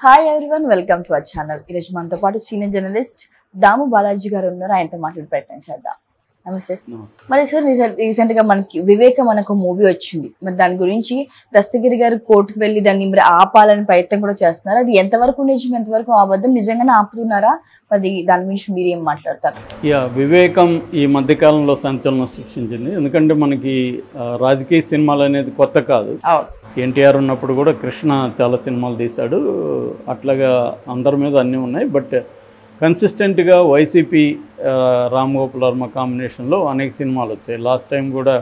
Hi everyone, welcome to our channel. ఈరోజు మనతో పాటు సీనియర్ జర్నలిస్ట్ దాము బాలాజీ గారు ఉన్నారు. ఆయనతో మాట్లాడే ప్రయత్నం చేద్దాం. నమస్తే. మరి సార్, రీసెంట్ గా మనకి వివేకం అనే ఒక మూవీ వచ్చింది. మరి దాని గురించి దస్తగిరి గారు కోర్టుకు వెళ్ళి దాన్ని మరి ఆపాలని ప్రయత్నం కూడా చేస్తున్నారు. అది ఎంతవరకు నిజం, ఎంతవరకు అబద్ధం, నిజంగానే ఆపుతున్నారా? మరి దాని గురించి మీరు ఏం మాట్లాడతారు? వివేకం ఈ మధ్యకాలంలో సంచలనం సృష్టించింది. ఎందుకంటే మనకి రాజకీయ సినిమాలు అనేది కొత్త కాదు. ఎన్టీఆర్ ఉన్నప్పుడు కూడా కృష్ణ చాలా సినిమాలు తీశాడు. అట్లాగా అందరి మీద అన్నీ ఉన్నాయి. బట్ కన్సిస్టెంట్గా వైసీపీ రామ్ గోపాల్ వర్మ కాంబినేషన్లో అనేక సినిమాలు వచ్చాయి. లాస్ట్ టైం కూడా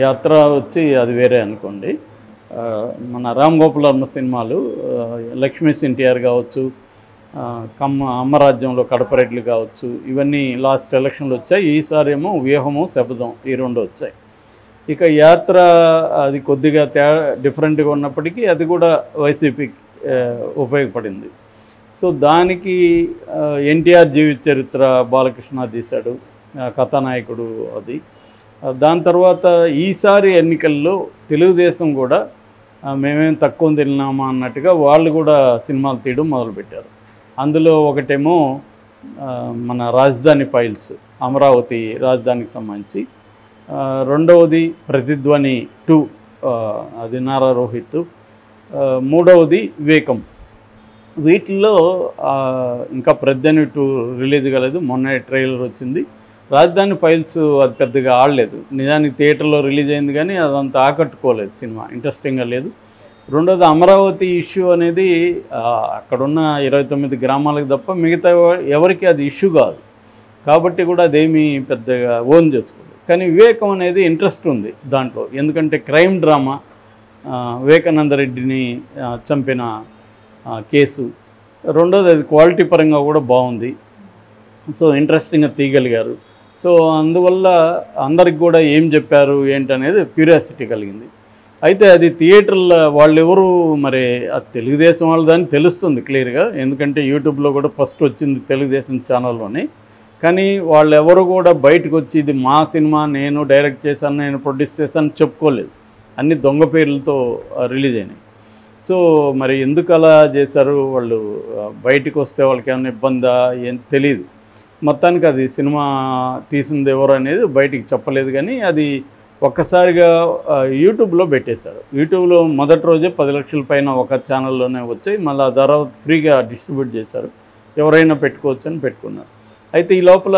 యాత్ర వచ్చి అది వేరే అనుకోండి. మన రామ్ గోపాల్ వర్మ సినిమాలు లక్ష్మీ ఎన్టీఆర్ కావచ్చు, అమ్మరాజ్యంలో కడపరెడ్లు కావచ్చు, ఇవన్నీ లాస్ట్ ఎలక్షన్లు వచ్చాయి. ఈసారి ఏమో వ్యూహము శబదం ఈ రెండు వచ్చాయి. ఇక యాత్ర అది కొద్దిగా డిఫరెంట్గా ఉన్నప్పటికీ అది కూడా వైసీపీకి ఉపయోగపడింది. సో దానికి ఎన్టీఆర్ జీవిత చరిత్ర బాలకృష్ణ తీశాడు, కథానాయకుడు అది. దాని తర్వాత ఈసారి ఎన్నికల్లో తెలుగుదేశం కూడా మేమేం తక్కువ తిన్నామా అన్నట్టుగా వాళ్ళు కూడా సినిమాలు తీయడం మొదలుపెట్టారు. అందులో ఒకటేమో మన రాజధాని ఫైల్స్, అమరావతి రాజధానికి సంబంధించి. రెండవది ప్రతిధ్వని 2, అది నారా రోహిత్. మూడవది వివేకం. వీటిల్లో ఇంకా ప్రతిధ్వని 2 రిలీజ్ కాలేదు, మొన్న ట్రైలర్ వచ్చింది. రాజధాని ఫైల్స్ అది పెద్దగా ఆడలేదు. నిజానికి థియేటర్లో రిలీజ్ అయింది కానీ అదంతా ఆకట్టుకోలేదు, సినిమా ఇంట్రెస్టింగ్గా లేదు. రెండోది అమరావతి ఇష్యూ అనేది అక్కడున్న 29 గ్రామాలకు తప్ప మిగతా ఎవరికి అది ఇష్యూ కాదు కాబట్టి కూడా అదేమీ పెద్దగా ఓన్ చేసుకోలేదు. కానీ వివేకం అనేది ఇంట్రెస్ట్ ఉంది దాంట్లో, ఎందుకంటే క్రైమ్ డ్రామా, వివేకానంద రెడ్డిని చంపిన కేసు. రెండోది అది క్వాలిటీ పరంగా కూడా బాగుంది. సో ఇంట్రెస్టింగ్గా తీయగలిగారు. సో అందువల్ల అందరికి కూడా ఏం చెప్పారు ఏంటనేది క్యూరియాసిటీ కలిగింది. అయితే అది థియేటర్లో వాళ్ళెవరు మరి తెలుగుదేశం వాళ్ళదని తెలుస్తుంది క్లియర్గా, ఎందుకంటే యూట్యూబ్లో కూడా ఫస్ట్ వచ్చింది తెలుగుదేశం ఛానల్లోనే. కానీ వాళ్ళెవరు కూడా బయటకు వచ్చి ఇది మా సినిమా, నేను డైరెక్ట్ చేశాను, నేను ప్రొడ్యూస్ చేశాను చెప్పుకోలేదు. అన్ని దొంగ పేర్లతో రిలీజ్ అయినాయి. సో మరి ఎందుకు అలా చేశారు, వాళ్ళు బయటకు వస్తే వాళ్ళకి ఏమైనా ఇబ్బందా ఏం తెలియదు. మొత్తానికి అది సినిమా తీసింది ఎవరు అనేది బయటికి చెప్పలేదు. కానీ అది ఒక్కసారిగా యూట్యూబ్లో పెట్టేశారు. యూట్యూబ్లో మొదటి రోజే 10 లక్షల పైన ఒక ఛానల్లోనే వచ్చాయి. మళ్ళీ ఆ తర్వాత ఫ్రీగా డిస్ట్రిబ్యూట్ చేశారు, ఎవరైనా పెట్టుకోవచ్చు అని పెట్టుకున్నారు. అయితే ఈ లోపల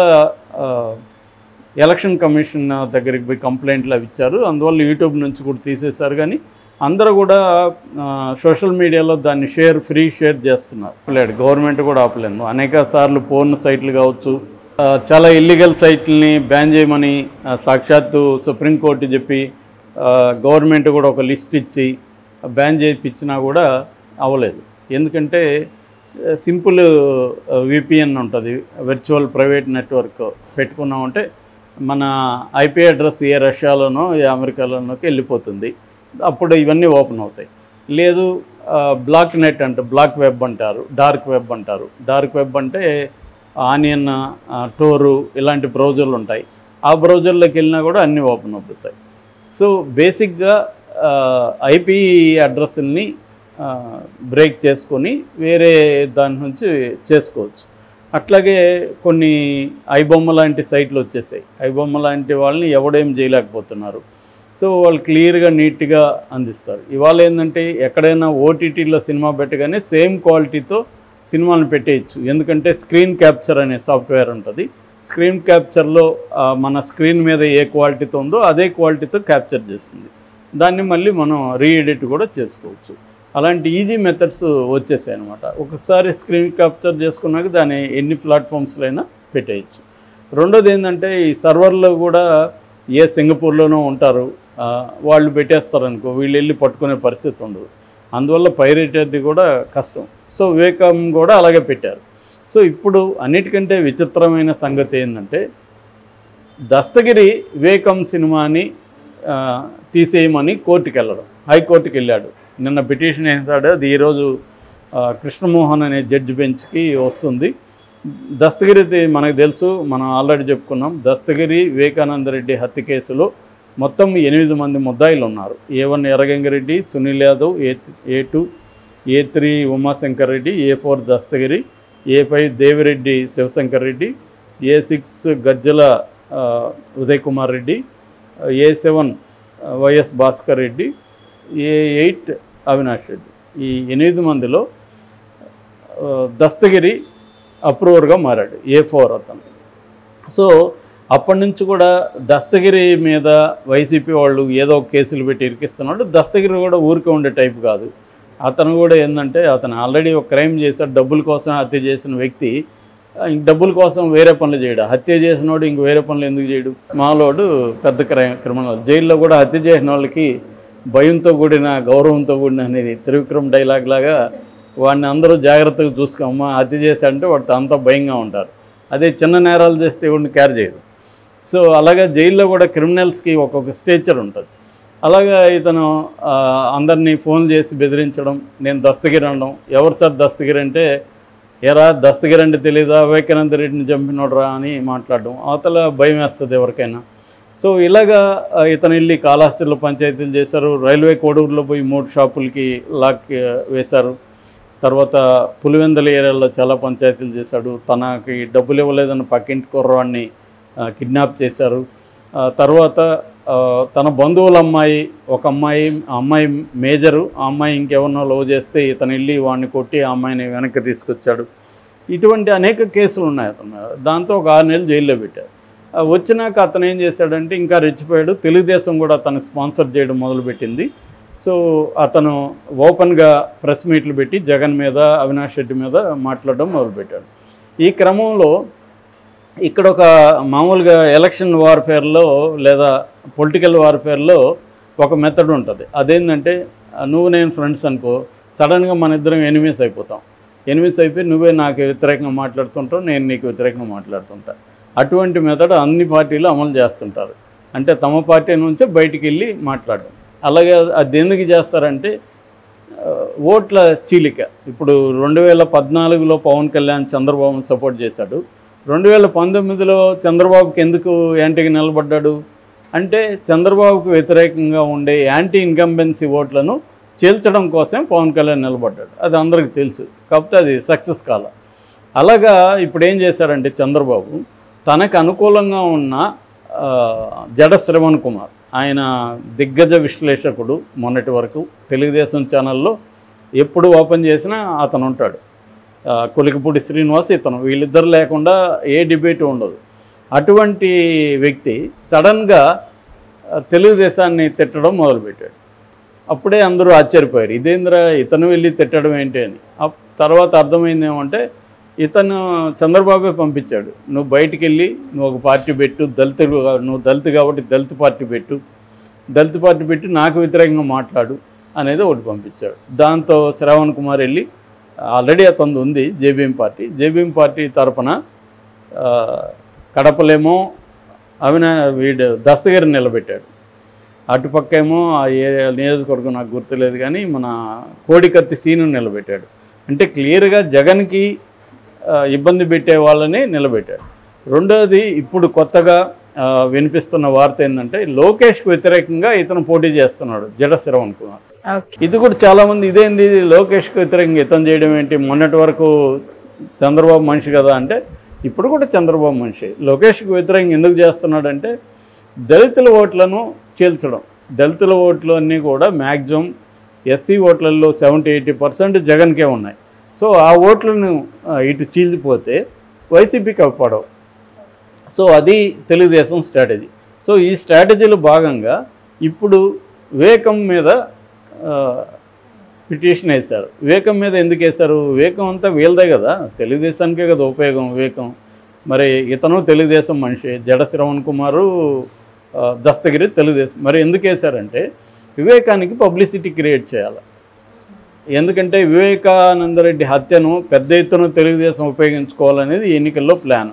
ఎలక్షన్ కమిషన్ దగ్గరికి పోయి కంప్లైంట్లు అవి ఇచ్చారు. అందువల్ల యూట్యూబ్ నుంచి కూడా తీసేశారు. కానీ అందరూ కూడా సోషల్ మీడియాలో దాన్ని ఫ్రీ షేర్ చేస్తున్నారు. ఆపలేడు, గవర్నమెంట్ కూడా ఆపలేదు. అనేక సార్లు పోర్న్ సైట్లు కావచ్చు, చాలా ఇల్లీగల్ సైట్లని బ్యాన్ చేయమని సాక్షాత్తు సుప్రీంకోర్టు చెప్పి గవర్నమెంట్ కూడా ఒక లిస్ట్ ఇచ్చి బ్యాన్ చేయించినా కూడా అవ్వలేదు. ఎందుకంటే సింపుల్ విపిఎన్ ఉంటుంది, వర్చువల్ ప్రైవేట్ నెట్వర్క్ పెట్టుకున్నామంటే మన ఐపీ అడ్రస్ ఏ రష్యాలోనో ఏ అమెరికాలోనోకి వెళ్ళిపోతుంది. అప్పుడు ఇవన్నీ ఓపెన్ అవుతాయి. లేదు బ్లాక్ నెట్ అంటే బ్లాక్ వెబ్ అంటారు, డార్క్ వెబ్ అంటారు. డార్క్ వెబ్ అంటే ఆనియన్, టోరు ఇలాంటి బ్రౌజర్లు ఉంటాయి. ఆ బ్రౌజర్లోకి వెళ్ళినా కూడా అన్నీ ఓపెన్ అవుతాయి. సో బేసిక్గా ఐపీ అడ్రస్ని బ్రేక్ చేసుకొని వేరే దాని నుంచి చేసుకోవచ్చు. అట్లాగే కొన్ని ఐబొమ్మ లాంటి సైట్లు వచ్చేసాయి. ఐబొమ్మ లాంటి వాళ్ళని ఎవడేం చేయలేకపోతున్నారు. సో వాళ్ళు క్లియర్గా నీట్గా అందిస్తారు. ఇవాళ ఏంటంటే ఎక్కడైనా ఓటీటీలో సినిమా పెట్టగానే సేమ్ క్వాలిటీతో సినిమాలను పెట్టేయచ్చు. ఎందుకంటే స్క్రీన్ క్యాప్చర్ అనే సాఫ్ట్వేర్ ఉంటుంది. స్క్రీన్ క్యాప్చర్లో మన స్క్రీన్ మీద ఏ క్వాలిటీతో ఉందో అదే క్వాలిటీతో క్యాప్చర్ చేస్తుంది. దాన్ని మళ్ళీ మనం రీఎడిట్ కూడా చేసుకోవచ్చు. అలాంటి ఈజీ మెథడ్స్ వచ్చేసాయి అనమాట. ఒకసారి స్క్రీన్ క్యాప్చర్ చేసుకున్నాక దాన్ని ఎన్ని ప్లాట్ఫామ్స్లో అయినా పెట్టేయచ్చు. రెండోది ఏంటంటే ఈ సర్వర్లో కూడా ఏ సింగపూర్లోనో ఉంటారు, వాళ్ళు పెట్టేస్తారనుకో, వీళ్ళు వెళ్ళి పట్టుకునే పరిస్థితి ఉండదు. అందువల్ల పైరేటర్ది కూడా కష్టం. సో వివేకం కూడా అలాగే పెట్టారు. సో ఇప్పుడు అన్నిటికంటే విచిత్రమైన సంగతి ఏంటంటే దస్తగిరి వివేకం సినిమాని తీసేయమని కోర్టుకి వెళ్ళడం, హైకోర్టుకి వెళ్ళాడు. నిన్న పిటిషన్ వేసాడు. అది ఈరోజు కృష్ణమోహన్ అనే జడ్జి బెంచ్కి వస్తుంది. దస్తగిరి మనకు తెలుసు, మనం ఆల్రెడీ చెప్పుకున్నాం. దస్తగిరి వివేకానంద రెడ్డి హత్య కేసులో మొత్తం 8 మంది ముద్దాయిలు ఉన్నారు. A1 Erra Gangi Reddy, Sunil Yadav, A2 A3 Umashankar Reddy, A4 Dastagiri, A5 Devireddy Shivshankar Reddy, A6 గజ్జల Uday Kumar Reddy, A7 YS Bhaskar Reddy, A8 Avinash Reddy. ఈ 8 మందిలో దస్తగిరి అప్రూవర్గా మారాడు, A4 అతను. సో అప్పటి నుంచి కూడా దస్తగిరి మీద వైసీపీ వాళ్ళు ఏదో కేసులు పెట్టి ఇరికిస్తున్నాడు. దస్తగిరి కూడా ఊరికే ఉండే టైప్ కాదు. అతను కూడా ఏంటంటే అతను ఆల్రెడీ ఒక క్రైమ్ చేశాడు, డబ్బుల కోసం హత్య చేసిన వ్యక్తి ఇంక డబ్బుల కోసం వేరే పనులు చేయడు. హత్య చేసినోడు ఇంక వేరే పనులు ఎందుకు చేయడు? మాలోడు పెద్ద క్రిమినల్. జైల్లో కూడా హత్య చేసిన వాళ్ళకి భయంతో కూడిన గౌరవంతో కూడిన అనేది త్రివిక్రమ్ డైలాగ్ లాగా వాడిని అందరూ జాగ్రత్తగా చూసుకోమ్మా, హత్య చేశాడంటే వాడితో అంతా భయంగా ఉంటారు. అదే చిన్న నేరాలు చేస్తే వాడిని కేర్ చేయరు. సో అలాగే జైల్లో కూడా క్రిమినల్స్కి ఒక్కొక్క స్టేచర్ ఉంటుంది. అలాగా ఇతను అందరినీ ఫోన్ చేసి బెదిరించడం, నేను దస్తగిరి అనడం. ఎవరు సార్ దస్తగిరి అంటే, ఎరా దస్తగిరి అంటే తెలీదా, వివేకానంద రెడ్డిని చంపినోడరా అని మాట్లాడడం. అవతల భయం వేస్తుంది ఎవరికైనా. సో ఇలాగా ఇతను వెళ్ళి కాళహస్తిలో పంచాయతీలు చేశారు. రైల్వే కోడూరులో పోయి 3 షాపులకి లాక్ వేశారు. తర్వాత పులివెందల ఏరియాలో చాలా పంచాయతీలు చేశాడు. తనకి డబ్బులు ఇవ్వలేదని పక్కింటి కుర్రవాడిని కిడ్నాప్ చేశారు. తర్వాత తన బంధువుల అమ్మాయి, ఒక అమ్మాయి మేజరు, ఆ అమ్మాయి ఇంకెవరినో లవ్ చేస్తే ఇతను వెళ్ళి వాడిని కొట్టి ఆ అమ్మాయిని వెనక్కి తీసుకొచ్చాడు. ఇటువంటి అనేక కేసులు ఉన్నాయి అతను. దాంతో ఒక 6 నెలలు జైల్లో పెట్టారు. వచ్చినాక అతను ఏం చేశాడంటే ఇంకా రెచ్చిపోయాడు. తెలుగుదేశం కూడా అతను స్పాన్సర్ చేయడం మొదలుపెట్టింది. సో అతను ఓపెన్గా ప్రెస్ మీట్లు పెట్టి జగన్ మీద, అవినాష్ రెడ్డి మీద మాట్లాడడం మొదలుపెట్టాడు. ఈ క్రమంలో ఇక్కడ ఒక మామూలుగా ఎలక్షన్ వార్ఫేర్లో లేదా పొలిటికల్ వార్ఫేర్లో ఒక మెథడ్ ఉంటుంది. అదేంటంటే నువ్వు నేను ఫ్రెండ్స్ అనుకో, సడన్గా మన ఇద్దరం ఎనిమీస్ అయిపోతాం. ఎనిమీస్ అయిపోయి నువ్వే నాకు వ్యతిరేకంగా మాట్లాడుతుంటావు, నేను నీకు వ్యతిరేకంగా మాట్లాడుతుంటా. అటువంటి మెథడ్ అన్ని పార్టీలు అమలు చేస్తుంటారు. అంటే తమ పార్టీ నుంచే బయటికి వెళ్ళి మాట్లాడడం. అలాగే అది ఎందుకు చేస్తారంటే ఓట్ల చీలిక. ఇప్పుడు 2014లో పవన్ కళ్యాణ్ చంద్రబాబును సపోర్ట్ చేశాడు. 2019లో చంద్రబాబుకి ఎందుకు యాంటీగా నిలబడ్డాడు అంటే చంద్రబాబుకు వ్యతిరేకంగా ఉండే యాంటీ ఇన్కంబెన్సీ ఓట్లను చేల్చడం కోసం పవన్ కళ్యాణ్ నిలబడ్డాడు. అది అందరికీ తెలుసు. కాకపోతే అది సక్సెస్ కాల. అలాగా ఇప్పుడు ఏం చేశారంటే చంద్రబాబు తనకు అనుకూలంగా ఉన్న జడ శ్రవణ్ కుమార్, ఆయన దిగ్గజ విశ్లేషకుడు, మొన్నటి వరకు తెలుగుదేశం ఛానల్లో ఎప్పుడు ఓపెన్ చేసినా అతను ఉంటాడు. కొలికపూడి శ్రీనివాస్ ఇతను, వీళ్ళిద్దరు లేకుండా ఏ డిబేట్ ఉండదు. అటువంటి వ్యక్తి సడన్గా తెలుగుదేశాన్ని తిట్టడం మొదలుపెట్టాడు. అప్పుడే అందరూ ఆశ్చర్యపోయారు, ఇదేంద్ర ఇతను వెళ్ళి తిట్టడం ఏంటి అని. తర్వాత అర్థమైంది ఏమంటే ఇతను చంద్రబాబే పంపించాడు, నువ్వు బయటికి వెళ్ళి నువ్వు ఒక పార్టీ పెట్టు, నువ్వు దళితు కాబట్టి దళిత పార్టీ పెట్టు, దళిత పార్టీ పెట్టి నాకు వ్యతిరేకంగా మాట్లాడు అనేది ఒకటి పంపించాడు. దాంతో శ్రవణ్ కుమార్ వెళ్ళి, ఆల్రెడీ అతను ఉంది జేబీఎం పార్టీ తరపున కడపలేమో వీడు దస్తగిరిని నిలబెట్టాడు. అటుపక్కేమో ఆ ఏరియా నియోజకవర్గం నాకు గుర్తులేదు కానీ మన కోడికత్తి సీను నిలబెట్టాడు. అంటే క్లియర్గా జగన్కి ఇబ్బంది పెట్టే వాళ్ళని నిలబెట్టాడు. రెండోది ఇప్పుడు కొత్తగా వినిపిస్తున్న వార్త ఏంటంటే లోకేష్కి వ్యతిరేకంగా ఇతను పోటీ చేస్తున్నాడు, జడ శ్రవణ్ కుమార్. ఇది కూడా చాలామంది ఇదేంది లోకేష్కి వ్యతిరేకంగా ఇతను చేయడం ఏంటి, మొన్నటి వరకు చంద్రబాబు మనిషి కదా అంటే ఇప్పుడు కూడా చంద్రబాబు మనిషి. లోకేష్కి వ్యతిరేకంగా ఎందుకు చేస్తున్నాడంటే దళితుల ఓట్లను చీల్చడం. దళితుల ఓట్లు అన్నీ కూడా మ్యాక్సిమం ఎస్సీ ఓట్లలో 70-80% జగన్కే ఉన్నాయి. సో ఆ ఓట్లను ఇటు చీల్చిపోతే వైసీపీకి అవ్వపడవు. సో అది తెలుగుదేశం స్ట్రాటజీ. సో ఈ స్ట్రాటజీలో భాగంగా ఇప్పుడు వివేకం మీద పిటిషన్ వేశారు. వివేకం మీద ఎందుకు వేశారు? వివేకం అంతా వీళ్ళదే కదా, తెలుగుదేశానికే కదా ఉపయోగం వివేకం. మరి ఇతను తెలుగుదేశం మనిషి, జడ శ్రవణ్ కుమారు దస్తగిరి తెలుగుదేశం. మరి ఎందుకు వేశారంటే వివేకానికి పబ్లిసిటీ క్రియేట్ చేయాలి. ఎందుకంటే వివేకానందరెడ్డి హత్యను పెద్ద ఎత్తున తెలుగుదేశం ఉపయోగించుకోవాలనేది ఎన్నికల్లో ప్లాన్.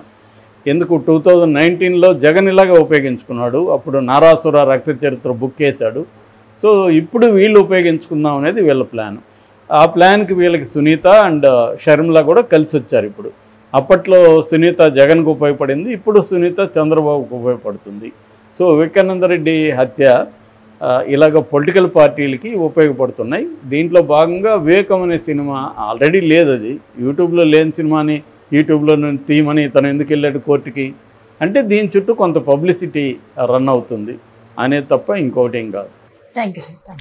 ఎందుకు 2019లో జగన్ ఇలాగా ఉపయోగించుకున్నాడు, అప్పుడు నారాసుర రక్త చరిత్ర బుక్ వేశాడు. సో ఇప్పుడు వీళ్ళు ఉపయోగించుకుందాం అనేది వీళ్ళ ప్లాన్. ఆ ప్లాన్కి వీళ్ళకి సునీత అండ్ షర్మిల కూడా కలిసి వచ్చారు. ఇప్పుడు అప్పట్లో సునీత జగన్కు ఉపయోగపడింది, ఇప్పుడు సునీత చంద్రబాబుకు ఉపయోగపడుతుంది. సో వివేకానంద రెడ్డి హత్య ఇలాగ పొలిటికల్ పార్టీలకి ఉపయోగపడుతున్నాయి. దీంట్లో భాగంగా వివేకం అనే సినిమా ఆల్రెడీ లేదు, అది యూట్యూబ్లో లేని సినిమాని యూట్యూబ్లో తీయమని తను ఎందుకు వెళ్ళాడు కోర్టుకి అంటే దీని చుట్టూ కొంత పబ్లిసిటీ రన్ అవుతుంది అనేది తప్ప ఇంకోటి ఏం కాదు. Thank you sir.